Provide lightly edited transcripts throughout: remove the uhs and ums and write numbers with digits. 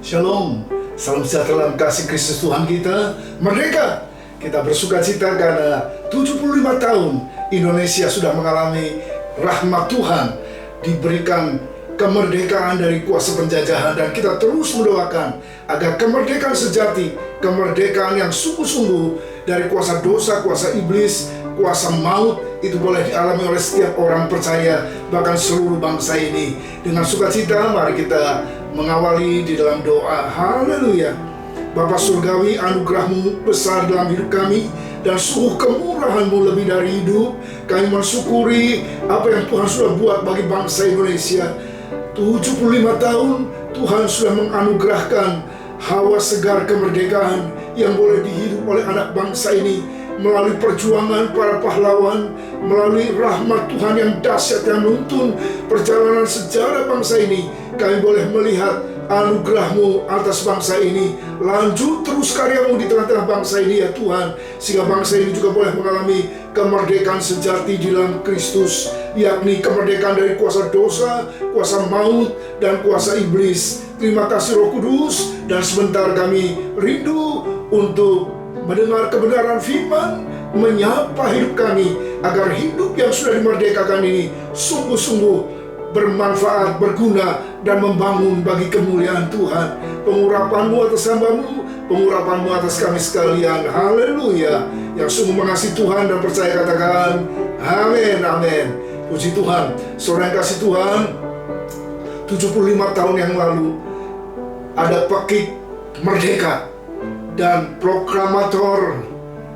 Shalom, salam sejahtera dalam kasih Kristus Tuhan kita. Merdeka, kita bersuka cita karena 75 tahun Indonesia sudah mengalami rahmat Tuhan, diberikan kemerdekaan dari kuasa penjajahan. Dan kita terus mendoakan agar kemerdekaan sejati, kemerdekaan yang sungguh-sungguh dari kuasa dosa, kuasa iblis, kuasa maut, itu boleh dialami oleh setiap orang percaya, bahkan seluruh bangsa ini. Dengan sukacita mari kita mengawali di dalam doa. Haleluya. Bapa surgawi, anugerah-Mu besar dalam hidup kami, dan sungguh kemurahan-Mu lebih dari hidup. Kami mensyukuri apa yang Tuhan sudah buat bagi bangsa Indonesia. 75 tahun Tuhan sudah menganugerahkan hawa segar kemerdekaan yang boleh dihidup oleh anak bangsa ini melalui perjuangan para pahlawan, melalui rahmat Tuhan yang dahsyat yang menuntun perjalanan sejarah bangsa ini. Kami boleh melihat anugerah-Mu atas bangsa ini. Lanjut terus karya-Mu di tengah-tengah bangsa ini ya Tuhan, sehingga bangsa ini juga boleh mengalami kemerdekaan sejati di dalam Kristus, yakni kemerdekaan dari kuasa dosa, kuasa maut, dan kuasa iblis. Terima kasih Roh Kudus, dan sebentar kami rindu untuk mendengar kebenaran firman, menyapa hidup kami, agar hidup yang sudah dimerdekakan ini sungguh-sungguh bermanfaat, berguna, dan membangun bagi kemuliaan Tuhan. Pengurapan-Mu atas hamba-Mu, pengurapan-Mu atas kami sekalian. Haleluya. Yang sungguh mengasihi Tuhan dan percaya katakan amin, amin. Puji Tuhan. Saudara yang kasih Tuhan, 75 tahun yang lalu ada pekik merdeka, dan proklamator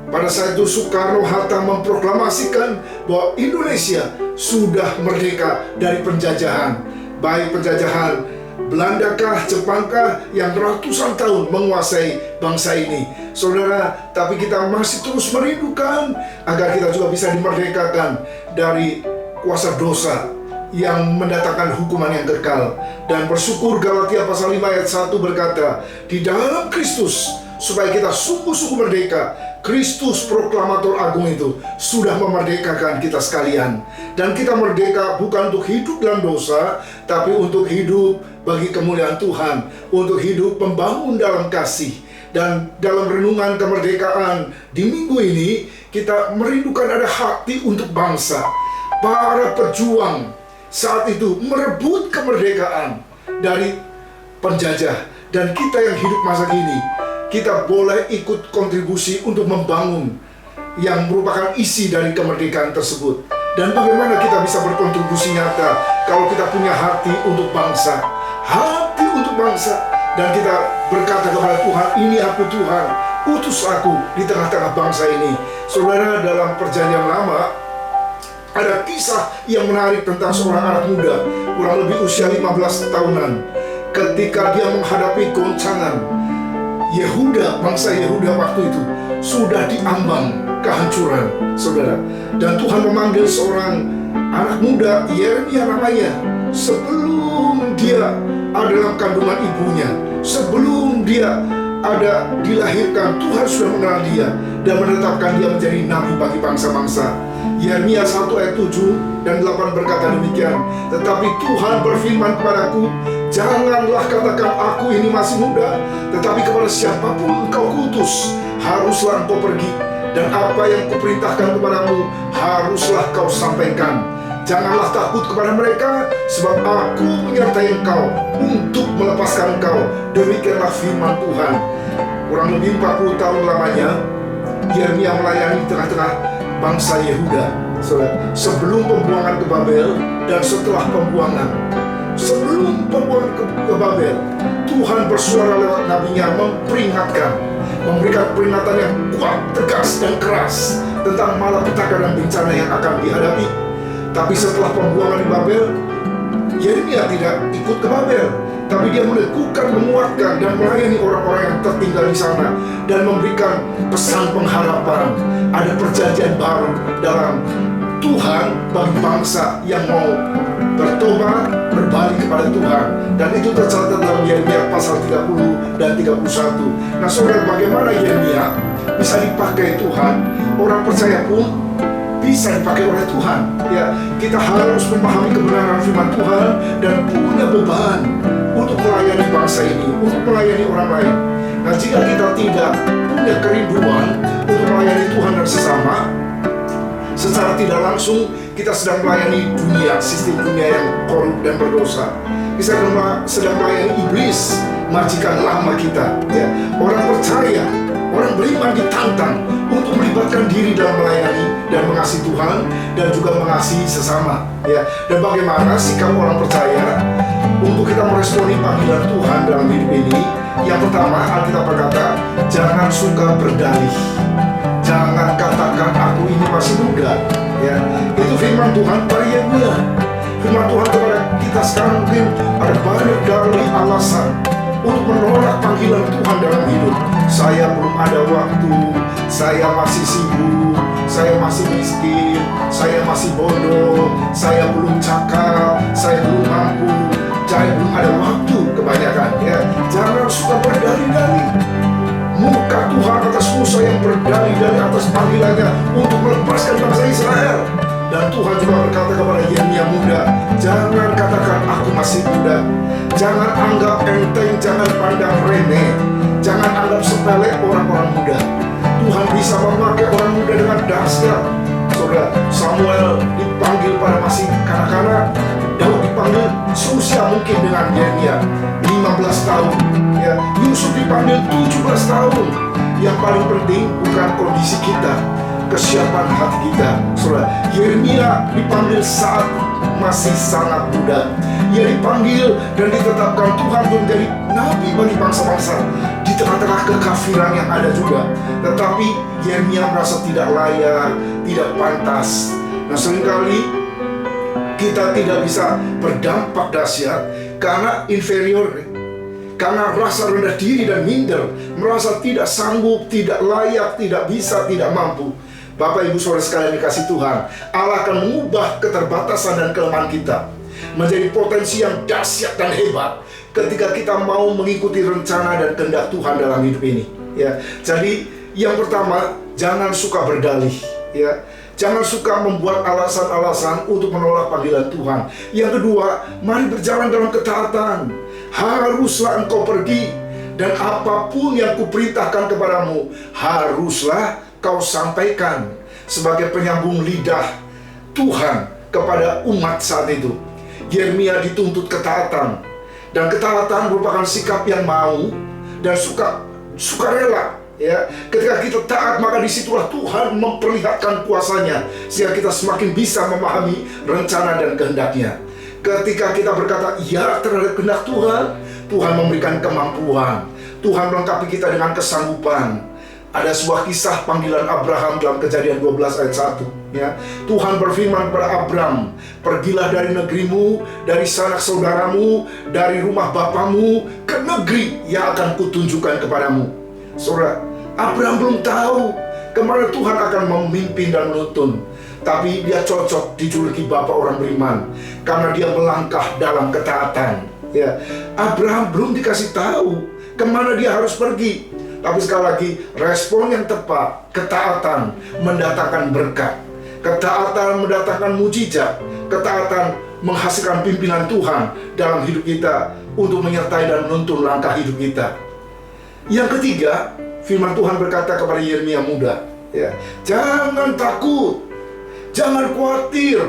pada saat itu Soekarno-Hatta memproklamasikan bahwa Indonesia sudah merdeka dari penjajahan, baik penjajahan Belandakah, Jepangkah yang ratusan tahun menguasai bangsa ini. Saudara, tapi kita masih terus merindukan agar kita juga bisa dimerdekakan dari kuasa dosa yang mendatangkan hukuman yang kekal. Dan bersyukur Galatia pasal 5 ayat 1 berkata, di dalam Kristus, supaya kita sungguh-sungguh merdeka, Kristus proklamator agung itu sudah memerdekakan kita sekalian. Dan kita merdeka bukan untuk hidup dalam dosa, tapi untuk hidup bagi kemuliaan Tuhan, untuk hidup membangun dalam kasih. Dan dalam renungan kemerdekaan di minggu ini, kita merindukan ada hati untuk bangsa. Para pejuang saat itu merebut kemerdekaan dari penjajah. Dan kita yang hidup masa kini, kita boleh ikut kontribusi untuk membangun yang merupakan isi dari kemerdekaan tersebut. Dan bagaimana kita bisa berkontribusi nyata kalau kita punya hati untuk bangsa, hati untuk bangsa. Dan kita berkata kepada Tuhan, ini aku Tuhan, utus aku di tengah-tengah bangsa ini. Saudara, dalam perjanjian lama ada kisah yang menarik tentang seorang anak muda, kurang lebih usia 15 tahunan, ketika dia menghadapi goncangan. Yehuda, bangsa Yehuda waktu itu sudah diambang kehancuran, saudara. Dan Tuhan memanggil seorang anak muda, Yeremia namanya. Sebelum dia ada dalam kandungan ibunya, sebelum dia ada dilahirkan, Tuhan sudah mengenal dia dan menetapkan dia menjadi nabi bagi bangsa-bangsa. Yeremia 1 ayat 7 dan 8 berkata demikian, tetapi Tuhan berfirman kepadaku, janganlah katakan aku ini masih muda, tetapi kepada siapapun engkau kutus, haruslah engkau pergi, dan apa yang kuperintahkan kepadamu, haruslah kau sampaikan. Janganlah takut kepada mereka, sebab aku menyertai engkau untuk melepaskan engkau. Demikianlah firman Tuhan. Kurang lebih 40 tahun lamanya Yeremia melayani di tengah-tengah bangsa Yehuda, sebelum pembuangan ke Babel dan setelah pembuangan. Sebelum pembuangan ke Babel, Tuhan bersuara lewat nabinya memperingatkan, memberikan peringatan yang kuat, tegas, dan keras tentang malapetaka dan bencana yang akan dihadapi. Tapi setelah pembuangan di Babel, Yeremia tidak ikut ke Babel, tapi dia meneguhkan, menguatkan, dan melayani orang-orang yang tertinggal di sana, dan memberikan pesan pengharapan. Ada perjanjian baru dalam Tuhan bagi bangsa yang mau bertobat, berbalik kepada Tuhan. Dan itu tercatat dalam Yeremia pasal 30 dan 31. Nah saudara, bagaimana Yeremia bisa dipakai Tuhan? Orang percaya pun bisa dipakai oleh Tuhan. Ya, kita harus memahami kebenaran firman Tuhan dan punya beban untuk melayani bangsa ini, untuk melayani orang lain. Nah, jika kita tidak punya kerinduan untuk melayani Tuhan dan sesama, secara tidak langsung kita sedang melayani dunia, sistem dunia yang korup dan berdosa. Kita sedang melayani iblis, majikan lama kita. Ya. Orang percaya, orang beriman ditantang untuk melibatkan diri dalam melayani dan mengasihi Tuhan dan juga mengasihi sesama. Ya. Dan bagaimana sikap orang percaya untuk kita meresponi panggilan Tuhan dalam hidup ini? Yang pertama, Alkitab berkata, jangan suka berdalih. Jangan katakan aku ini masih muda. Ya, itu firman Tuhan pada Yeremia. Firman Tuhan kepada kita sekarang mungkin ada banyak dalih alasan untuk menolak panggilan Tuhan dalam hidup. Saya belum ada waktu, saya masih sibuk, saya masih miskin, saya masih bodoh, saya belum cakap, saya belum mampu, saya belum ada waktu kebanyakan. Ya, jangan suka berdalih-dalih. Muka Tuhan atas Musa yang berdalih-dalih atas panggilannya untuk melepaskan bangsa Israel. Dan Tuhan juga berkata kepada Yeremia muda, jangan katakan aku masih muda. Jangan anggap enteng, jangan pandang remeh, jangan anggap sepele orang-orang muda. Tuhan bisa memakai orang muda dengan dahsyat. Saudara, Samuel dipanggil pada masih kanak-kanak, Daud dipanggil seusia mungkin dengan Yeremia 15 tahun. Ya, Yusuf dipanggil 17 tahun. Yang paling penting bukan kondisi kita, kesiapan hati kita. Saudara, Yeremia dipanggil saat masih sangat muda. Ia dipanggil dan ditetapkan Tuhan untuk menjadi nabi bagi bangsa-bangsa di tengah-tengah kekafiran yang ada juga. Tetapi Yeremia merasa tidak layak, tidak pantas. Nah, seringkali kita tidak bisa berdampak dahsyat karena inferior, karena rasa rendah diri dan minder, merasa tidak sanggup, tidak layak, tidak bisa, tidak mampu. Bapak Ibu Saudara sekalian dikasih Tuhan, Allah akan mengubah keterbatasan dan kelemahan kita menjadi potensi yang dahsyat dan hebat ketika kita mau mengikuti rencana dan kehendak Tuhan dalam hidup ini. Ya, jadi yang pertama, jangan suka berdalih. Ya, jangan suka membuat alasan-alasan untuk menolak panggilan Tuhan. Yang kedua, mari berjalan dalam ketaatan. Haruslah engkau pergi, dan apapun yang kuperintahkan kepadamu, haruslah kau sampaikan sebagai penyambung lidah Tuhan kepada umat saat itu. Yeremia dituntut ketaatan, dan ketaatan merupakan sikap yang mau dan sukarela. Ya, ketika kita taat, maka disitulah Tuhan memperlihatkan kuasanya sehingga kita semakin bisa memahami rencana dan kehendaknya. Ketika kita berkata ya terhadap kehendak Tuhan, Tuhan memberikan kemampuan, Tuhan melengkapi kita dengan kesanggupan. Ada sebuah kisah panggilan Abraham dalam Kejadian 12 ayat 1. Ya, Tuhan berfirman kepada Abram, pergilah dari negerimu, dari sanak saudaramu, dari rumah bapamu, ke negeri yang akan kutunjukkan kepadamu. Saudara, Abraham belum tahu kemana Tuhan akan memimpin dan menuntun, tapi dia cocok dijuluki bapak orang beriman karena dia melangkah dalam ketaatan. Ya, Abraham belum dikasih tahu kemana dia harus pergi, tapi sekali lagi respon yang tepat, ketaatan mendatangkan berkat, ketaatan mendatangkan mujizat, ketaatan menghasilkan pimpinan Tuhan dalam hidup kita untuk menyertai dan menuntun langkah hidup kita. Yang ketiga, firman Tuhan berkata kepada Yeremia muda, ya, jangan takut, jangan khawatir,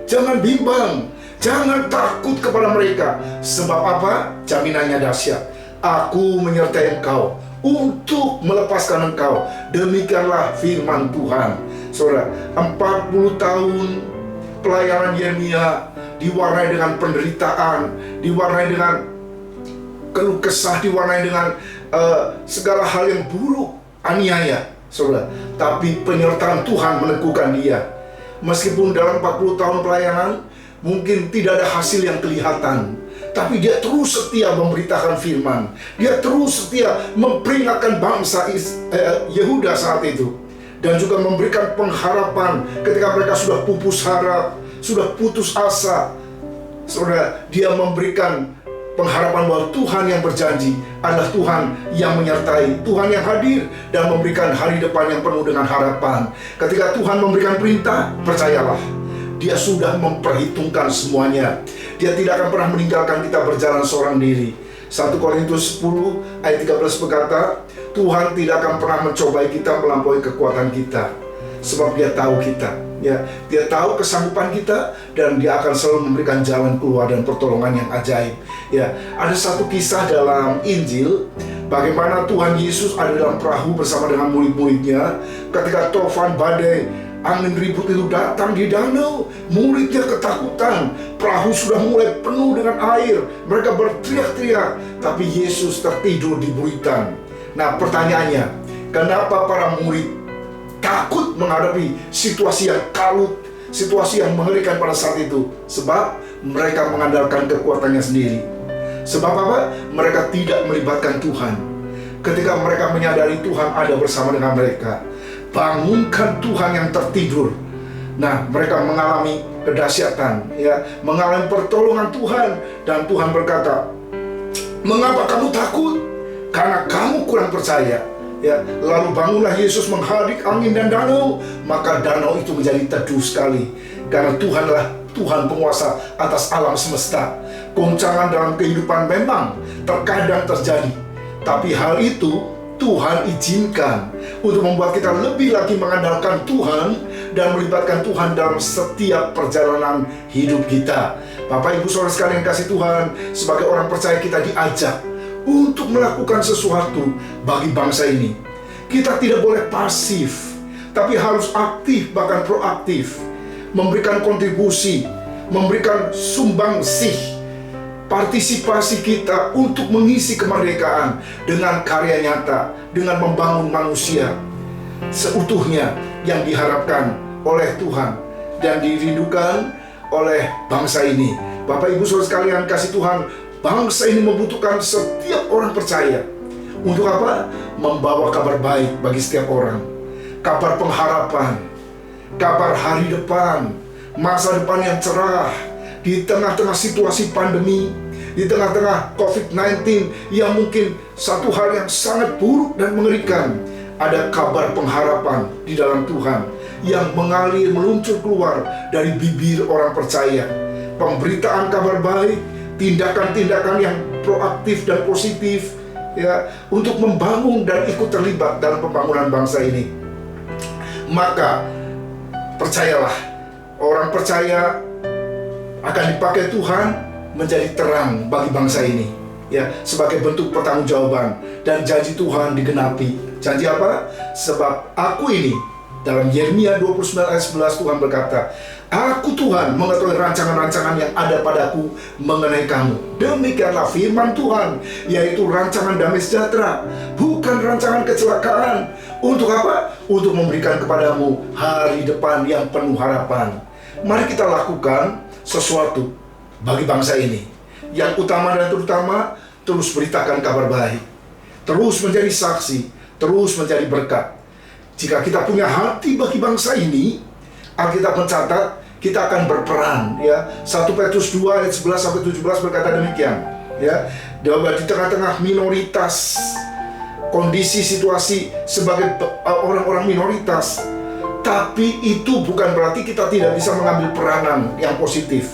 jangan bimbang, jangan takut kepada mereka. Sebab apa? Jaminannya dahsyat. Aku menyertai engkau untuk melepaskan engkau. Demikianlah firman Tuhan. Saudara, 40 tahun pelayanan Yeremia diwarnai dengan penderitaan, diwarnai dengan keluh kesah, diwarnai dengan segala hal yang buruk, aniaya, saudara. Tapi penyertaan Tuhan meneguhkan dia. Meskipun dalam 40 tahun pelayanan mungkin tidak ada hasil yang kelihatan, tapi dia terus setia memberitakan firman. Dia terus setia memperingatkan bangsa Yehuda saat itu, dan juga memberikan pengharapan ketika mereka sudah pupus harap, sudah putus asa. Saudara, dia memberikan pengharapan bahwa Tuhan yang berjanji adalah Tuhan yang menyertai, Tuhan yang hadir dan memberikan hari depan yang penuh dengan harapan. Ketika Tuhan memberikan perintah, percayalah, Dia sudah memperhitungkan semuanya. Dia tidak akan pernah meninggalkan kita berjalan seorang diri. 1 Korintus 10 ayat 13 berkata, Tuhan tidak akan pernah mencobai kita melampaui kekuatan kita, sebab Dia tahu kita, ya. Dia tahu kesanggupan kita, dan Dia akan selalu memberikan jalan keluar dan pertolongan yang ajaib, ya. Ada satu kisah dalam Injil bagaimana Tuhan Yesus ada dalam perahu bersama dengan murid-muridnya ketika topan badai, angin ribut itu datang di danau. Muridnya ketakutan, perahu sudah mulai penuh dengan air. Mereka berteriak-teriak, tapi Yesus tertidur di buritan. Nah, pertanyaannya, kenapa para murid takut menghadapi situasi yang kalut, situasi yang mengerikan pada saat itu? Sebab mereka mengandalkan kekuatannya sendiri. Sebab apa? Mereka tidak melibatkan Tuhan. Ketika mereka menyadari Tuhan ada bersama dengan mereka, bangunkan Tuhan yang tertidur. Nah, mereka mengalami kedahsyatan, ya, mengalami pertolongan Tuhan. Dan Tuhan berkata, mengapa kamu takut? Karena kamu kurang percaya, ya. Lalu bangunlah Yesus menghadik angin dan danau, maka danau itu menjadi teduh sekali. Karena Tuhanlah Tuhan penguasa atas alam semesta. Goncangan dalam kehidupan memang terkadang terjadi, tapi hal itu Tuhan izinkan untuk membuat kita lebih lagi mengandalkan Tuhan dan melibatkan Tuhan dalam setiap perjalanan hidup kita. Bapak Ibu Saudara sekalian kasih Tuhan, sebagai orang percaya kita diajak untuk melakukan sesuatu bagi bangsa ini. Kita tidak boleh pasif, tapi harus aktif, bahkan proaktif, memberikan kontribusi, memberikan sumbangsih, partisipasi kita untuk mengisi kemerdekaan dengan karya nyata, dengan membangun manusia seutuhnya yang diharapkan oleh Tuhan dan dirindukan oleh bangsa ini. Bapak Ibu Saudara sekalian kasih Tuhan, bangsa ini membutuhkan setiap orang percaya. Untuk apa? Membawa kabar baik bagi setiap orang. Kabar pengharapan, kabar hari depan, masa depan yang cerah. Di tengah-tengah situasi pandemi, di tengah-tengah COVID-19 yang mungkin satu hal yang sangat buruk dan mengerikan, ada kabar pengharapan di dalam Tuhan yang mengalir meluncur keluar dari bibir orang percaya. Pemberitaan kabar baik, tindakan-tindakan yang proaktif dan positif, ya, untuk membangun dan ikut terlibat dalam pembangunan bangsa ini. Maka percayalah, orang percaya akan dipakai Tuhan menjadi terang bagi bangsa ini, ya, sebagai bentuk pertanggungjawaban, dan janji Tuhan digenapi. Janji apa? Sebab aku ini, dalam Yeremia 29 ayat 11 Tuhan berkata, Aku Tuhan mengetahui rancangan-rancangan yang ada padaku mengenai kamu. Demikianlah firman Tuhan, yaitu rancangan damai sejahtera, bukan rancangan kecelakaan. Untuk apa? Untuk memberikan kepadamu hari depan yang penuh harapan. Mari kita lakukan sesuatu bagi bangsa ini. Yang utama dan terutama, terus beritakan kabar baik, terus menjadi saksi, terus menjadi berkat. Jika kita punya hati bagi bangsa ini, Alkitab mencatat kita akan berperan, ya. 1 Petrus 2 ayat 11 sampai 17 berkata demikian, ya. Di tengah-tengah minoritas, kondisi situasi sebagai orang-orang minoritas, tapi itu bukan berarti kita tidak bisa mengambil peranan yang positif.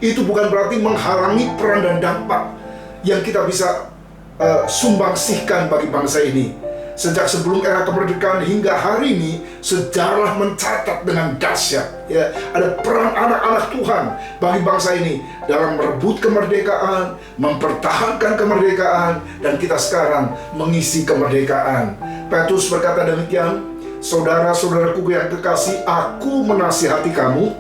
Itu bukan berarti menghalangi peran dan dampak yang kita bisa sumbangsihkan bagi bangsa ini. Sejak sebelum era kemerdekaan hingga hari ini, sejarah mencatat dengan dahsyat, ya, ada peran anak-anak Tuhan bagi bangsa ini dalam merebut kemerdekaan, mempertahankan kemerdekaan, dan kita sekarang mengisi kemerdekaan. Petrus berkata demikian, saudara-saudaraku yang kekasih, aku menasihati kamu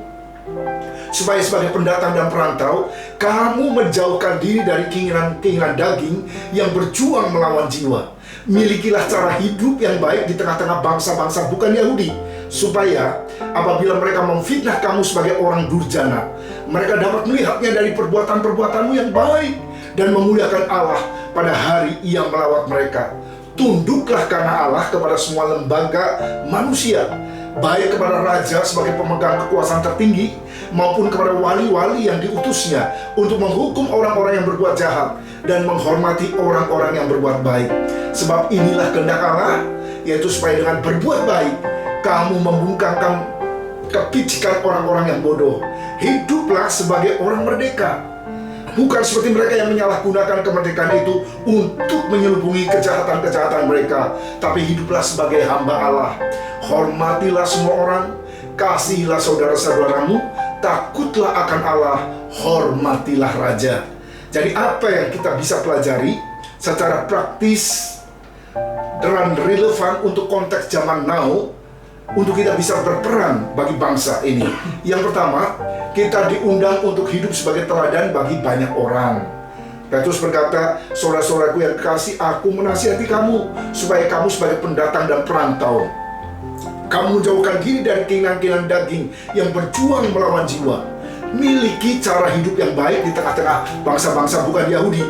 supaya sebagai pendatang dan perantau, kamu menjauhkan diri dari keinginan-keinginan daging yang berjuang melawan jiwa. Milikilah cara hidup yang baik di tengah-tengah bangsa-bangsa bukan Yahudi, supaya apabila mereka memfitnah kamu sebagai orang durjana, mereka dapat melihatnya dari perbuatan-perbuatanmu yang baik dan memuliakan Allah pada hari Ia melawat mereka. Tunduklah karena Allah kepada semua lembaga manusia, baik kepada raja sebagai pemegang kekuasaan tertinggi, maupun kepada wali-wali yang diutusnya untuk menghukum orang-orang yang berbuat jahat dan menghormati orang-orang yang berbuat baik. Sebab inilah kehendak Allah, yaitu supaya dengan berbuat baik kamu membungkamkan kepicikan orang-orang yang bodoh. Hiduplah sebagai orang merdeka. Bukan seperti mereka yang menyalahgunakan kemerdekaan itu untuk menyelubungi kejahatan-kejahatan mereka. Tapi hiduplah sebagai hamba Allah. Hormatilah semua orang, kasihilah saudara-saudaramu, takutlah akan Allah, hormatilah raja. Jadi apa yang kita bisa pelajari secara praktis dan relevan untuk konteks zaman now, untuk kita bisa berperan bagi bangsa ini. Yang pertama, kita diundang untuk hidup sebagai teladan bagi banyak orang. Petrus berkata, saudara-saudaraku yang kasih, aku menasihati kamu supaya kamu sebagai pendatang dan perantau, kamu jauhkan diri dari keinginan-keinginan daging yang berjuang melawan jiwa. Miliki cara hidup yang baik di tengah-tengah bangsa-bangsa bukan Yahudi,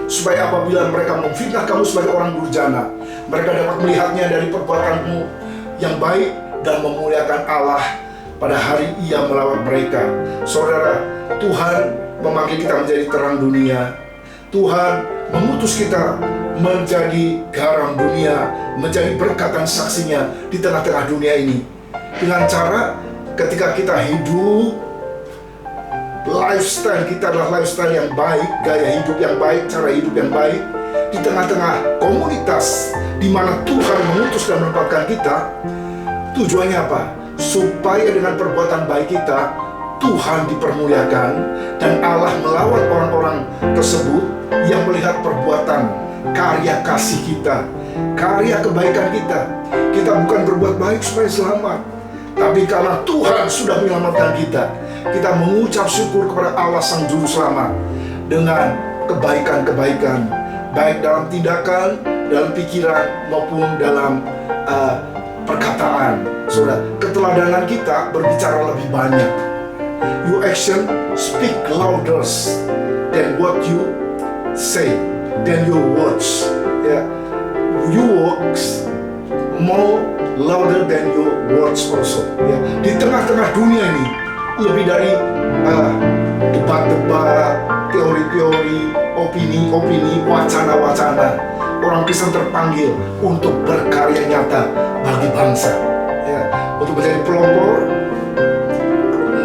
supaya apabila mereka memfitnah kamu sebagai orang durjana, mereka dapat melihatnya dari perbuatanmu yang baik dan memuliakan Allah pada hari Ia melawat mereka. Saudara, Tuhan memanggil kita menjadi terang dunia. Tuhan mengutus kita menjadi garam dunia, menjadi berkat dan saksinya di tengah-tengah dunia ini. Dengan cara ketika kita hidup, lifestyle kita adalah lifestyle yang baik, gaya hidup yang baik, cara hidup yang baik di tengah-tengah komunitas di mana Tuhan mengutus dan menempatkan kita. Tujuannya apa? Supaya dengan perbuatan baik kita, Tuhan dipermuliakan dan Allah melawat orang-orang tersebut yang melihat perbuatan karya kasih kita, karya kebaikan kita. Kita bukan berbuat baik supaya selamat, tapi karena Tuhan sudah menyelamatkan kita, kita mengucap syukur kepada Allah Sang Juru Selamat dengan kebaikan-kebaikan, baik dalam tindakan, dalam pikiran, maupun dalam perkataan. Saudara, keteladanan kita berbicara lebih banyak. Your action speak louder than what you say, than your words. Ya, your works more louder than your words also. Ya, di tengah-tengah dunia ini lebih dari debat-debat, teori-teori, opini-opini, wacana-wacana, orang Kristen terpanggil untuk berkarya nyata bagi bangsa, ya, untuk menjadi pelopor,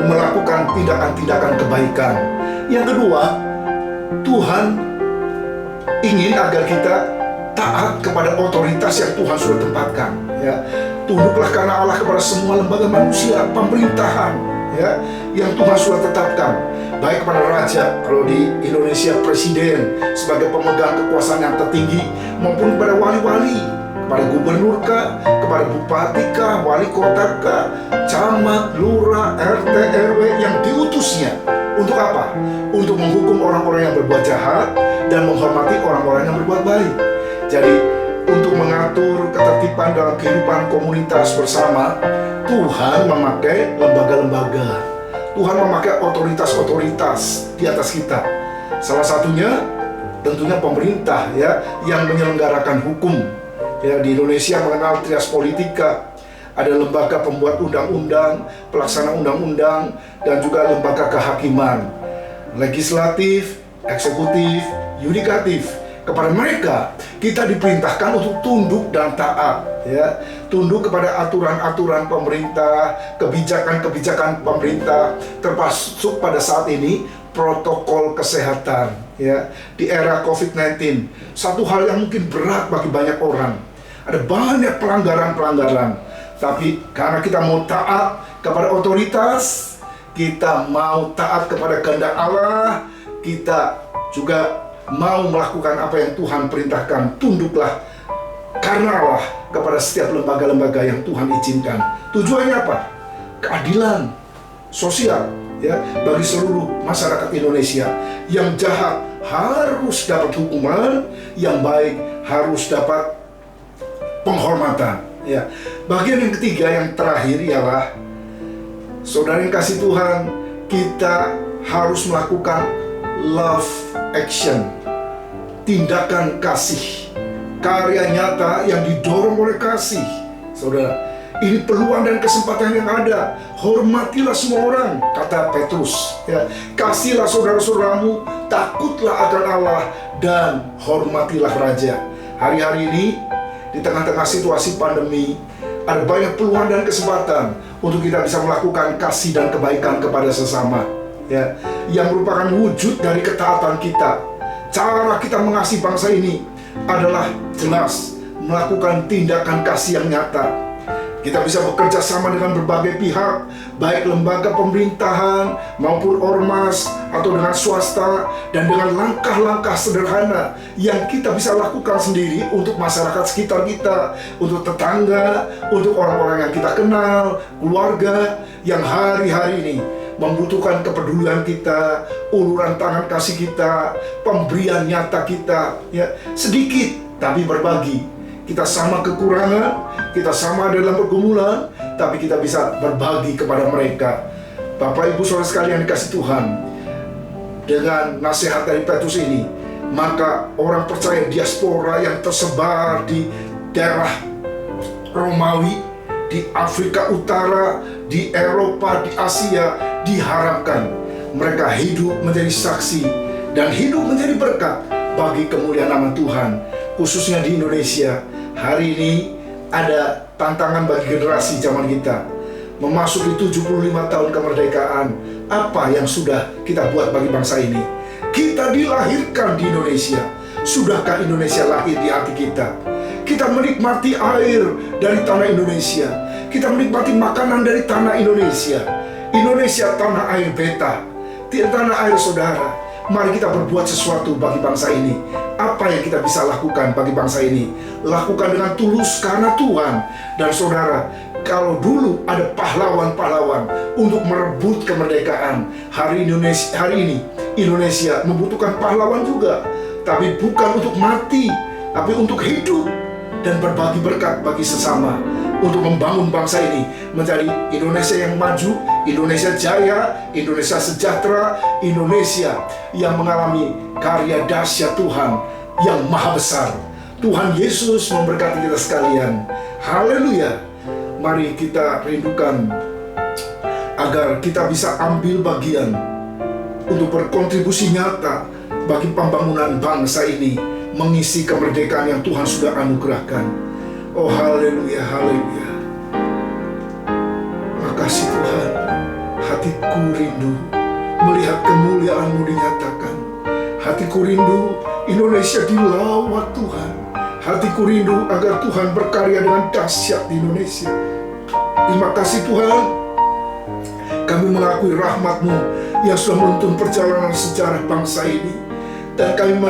melakukan tindakan-tindakan kebaikan. Yang kedua, Tuhan ingin agar kita taat kepada otoritas yang Tuhan sudah tempatkan, ya. Tunduklah karena Allah kepada semua lembaga manusia, pemerintahan, ya, yang Tuhan sudah tetapkan, baik kepada raja, kalau di Indonesia presiden sebagai pemegang kekuasaan yang tertinggi, maupun kepada wali-wali, kepada gubernur kah, kepada bupati kah, wali kota kah, camat, lurah, RT, RW yang diutusnya. Untuk apa? Untuk menghukum orang-orang yang berbuat jahat dan menghormati orang-orang yang berbuat baik. Jadi, untuk mengatur ketertiban dalam kehidupan komunitas bersama, Tuhan memakai lembaga-lembaga. Tuhan memakai otoritas-otoritas di atas kita. Salah satunya tentunya pemerintah, ya, yang menyelenggarakan hukum. Ya, di Indonesia mengenal trias politika. Ada lembaga pembuat undang-undang, pelaksana undang-undang, dan juga lembaga kehakiman, legislatif, eksekutif, yudikatif. Kepada mereka kita diperintahkan untuk tunduk dan taat, ya, tunduk kepada aturan-aturan pemerintah, kebijakan-kebijakan pemerintah, termasuk pada saat ini protokol kesehatan, ya, di era COVID-19. Satu hal yang mungkin berat bagi banyak orang, ada banyak pelanggaran-pelanggaran, tapi karena kita mau taat kepada otoritas, kita mau taat kepada kehendak Allah, kita juga mau melakukan apa yang Tuhan perintahkan. Tunduklah karena Allah kepada setiap lembaga-lembaga yang Tuhan izinkan. Tujuannya apa? Keadilan sosial, ya, bagi seluruh masyarakat Indonesia. Yang jahat harus dapat hukuman, yang baik harus dapat penghormatan, ya. Bagian yang ketiga, yang terakhir ialah, saudara yang kasih Tuhan, kita harus melakukan love action, tindakan kasih, karya nyata yang didorong oleh kasih. Saudara, ini peluang dan kesempatan yang ada. Hormatilah semua orang, kata Petrus, ya. Kasihlah saudara-saudaramu, takutlah akan Allah, dan hormatilah raja. Hari-hari ini, di tengah-tengah situasi pandemi, ada banyak peluang dan kesempatan untuk kita bisa melakukan kasih dan kebaikan kepada sesama, ya, yang merupakan wujud dari ketaatan kita. Cara kita mengasihi bangsa ini adalah jelas melakukan tindakan kasih yang nyata. Kita bisa bekerja sama dengan berbagai pihak, baik lembaga pemerintahan maupun ormas atau dengan swasta, dan dengan langkah-langkah sederhana yang kita bisa lakukan sendiri untuk masyarakat sekitar kita, untuk tetangga, untuk orang-orang yang kita kenal, keluarga yang hari-hari ini membutuhkan kepedulian kita, uluran tangan kasih kita, pemberian nyata kita, ya, sedikit tapi berbagi. Kita sama kekurangan, kita sama dalam pergumulan, tapi kita bisa berbagi kepada mereka. Bapak Ibu Saudara sekalian dikasih Tuhan, dengan nasihat dari Petrus ini, maka orang percaya diaspora yang tersebar di daerah Romawi, di Afrika Utara, di Eropa, di Asia, diharapkan mereka hidup menjadi saksi dan hidup menjadi berkat bagi kemuliaan nama Tuhan. Khususnya di Indonesia, hari ini ada tantangan bagi generasi zaman kita. Memasuki 75 tahun kemerdekaan, apa yang sudah kita buat bagi bangsa ini? Kita dilahirkan di Indonesia. Sudahkah Indonesia lahir di hati kita? Kita menikmati air dari tanah Indonesia. Kita menikmati makanan dari tanah Indonesia. Indonesia tanah air beta, tanah air saudara. Mari kita berbuat sesuatu bagi bangsa ini. Apa yang kita bisa lakukan bagi bangsa ini? Lakukan dengan tulus karena Tuhan. Dan saudara, kalau dulu ada pahlawan-pahlawan untuk merebut kemerdekaan, hari ini Indonesia membutuhkan pahlawan juga. Tapi bukan untuk mati, tapi untuk hidup dan berbagi berkat bagi sesama, untuk membangun bangsa ini menjadi Indonesia yang maju, Indonesia jaya, Indonesia sejahtera, Indonesia yang mengalami karya dahsyat Tuhan yang maha besar. Tuhan Yesus memberkati kita sekalian. Haleluya. Mari kita rindukan agar kita bisa ambil bagian untuk berkontribusi nyata bagi pembangunan bangsa ini, mengisi kemerdekaan yang Tuhan sudah anugerahkan. Oh haleluya, haleluya. Makasih Tuhan, hatiku rindu melihat kemuliaan-Mu dinyatakan. Hatiku rindu Indonesia dilawat Tuhan. Hatiku rindu agar Tuhan berkarya dengan dahsyat di Indonesia. Terima kasih Tuhan, kami mengakui rahmat-Mu yang sudah menuntun perjalanan sejarah bangsa ini. Dan kami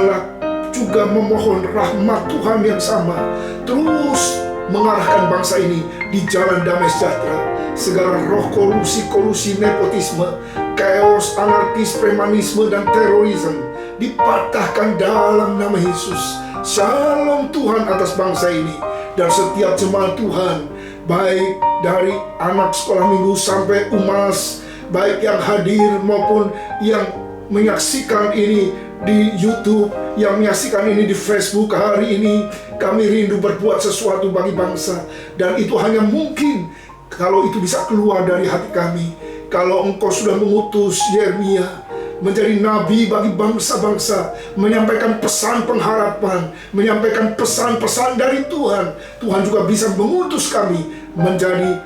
juga memohon rahmat Tuhan yang sama terus mengarahkan bangsa ini di jalan damai sejahtera. Segala roh kolusi, nepotisme, chaos, anarkis, premanisme, dan terorisme dipatahkan dalam nama Yesus. Shalom Tuhan atas bangsa ini dan setiap jemaat Tuhan, baik dari anak sekolah minggu sampai UMAS, baik yang hadir maupun yang menyaksikan ini di YouTube, yang menyaksikan ini di Facebook hari ini. Kami rindu berbuat sesuatu bagi bangsa, dan itu hanya mungkin kalau itu bisa keluar dari hati kami. Kalau Engkau sudah mengutus Yeremia menjadi nabi bagi bangsa-bangsa, menyampaikan pesan pengharapan, menyampaikan pesan-pesan dari Tuhan, Tuhan juga bisa mengutus kami menjadi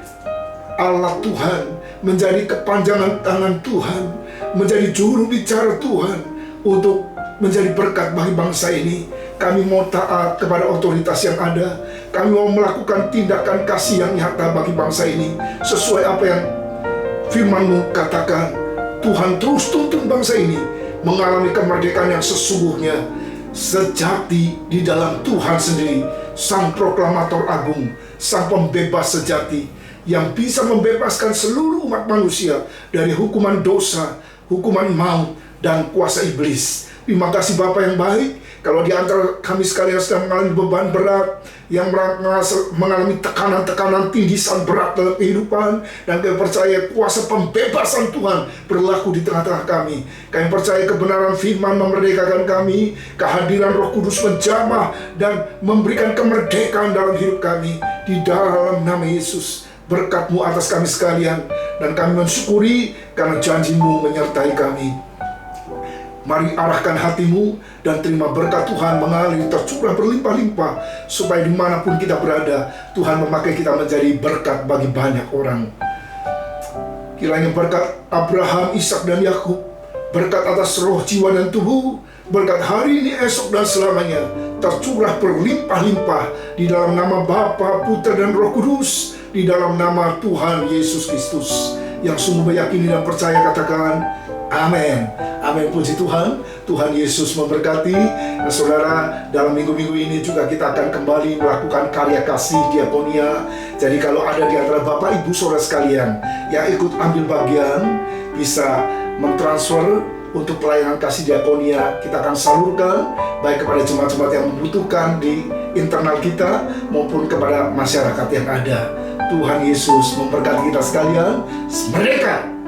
alat Tuhan, menjadi kepanjangan tangan Tuhan, menjadi juru bicara Tuhan untuk menjadi berkat bagi bangsa ini. Kami mau taat kepada otoritas yang ada. Kami mau melakukan tindakan kasih yang nyata bagi bangsa ini, sesuai apa yang firman-Mu katakan. Tuhan terus tuntun bangsa ini mengalami kemerdekaan yang sesungguhnya, sejati di dalam Tuhan sendiri, Sang Proklamator Agung, Sang Pembebas sejati, yang bisa membebaskan seluruh umat manusia dari hukuman dosa, hukuman maut, dan kuasa iblis. Terima kasih Bapa yang baik. Kalau di antara kami sekalian sedang mengalami beban berat, yang mengalami tekanan-tekanan tindisan berat dalam kehidupan, dan kami percaya kuasa pembebasan Tuhan berlaku di tengah-tengah kami. Kami percaya kebenaran firman memerdekakan kami, kehadiran Roh Kudus menjamah dan memberikan kemerdekaan dalam hidup kami. Di dalam nama Yesus, berkat-Mu atas kami sekalian, dan kami mensyukuri karena janji-Mu menyertai kami. Mari arahkan hatimu dan terima berkat Tuhan mengalir tercurah berlimpah-limpah, supaya dimanapun kita berada, Tuhan memakai kita menjadi berkat bagi banyak orang. Kiranya berkat Abraham, Ishak, dan Yakub, berkat atas roh, jiwa, dan tubuh, berkat hari ini, esok, dan selamanya, tercurah berlimpah-limpah di dalam nama Bapa, Putra, dan Roh Kudus, di dalam nama Tuhan Yesus Kristus. Yang sungguh meyakini dan percaya katakan amin. Amin, puji Tuhan. Tuhan Yesus memberkati. Nah, saudara, dalam minggu-minggu ini juga kita akan kembali melakukan karya kasih diakonia. Jadi kalau ada di antara Bapak Ibu Saudara sekalian yang ikut ambil bagian, bisa mentransfer untuk pelayanan kasih diakonia. Kita akan salurkan baik kepada jemaat-jemaat yang membutuhkan di internal kita maupun kepada masyarakat yang ada. Tuhan Yesus memberkati kita sekalian. Merdeka!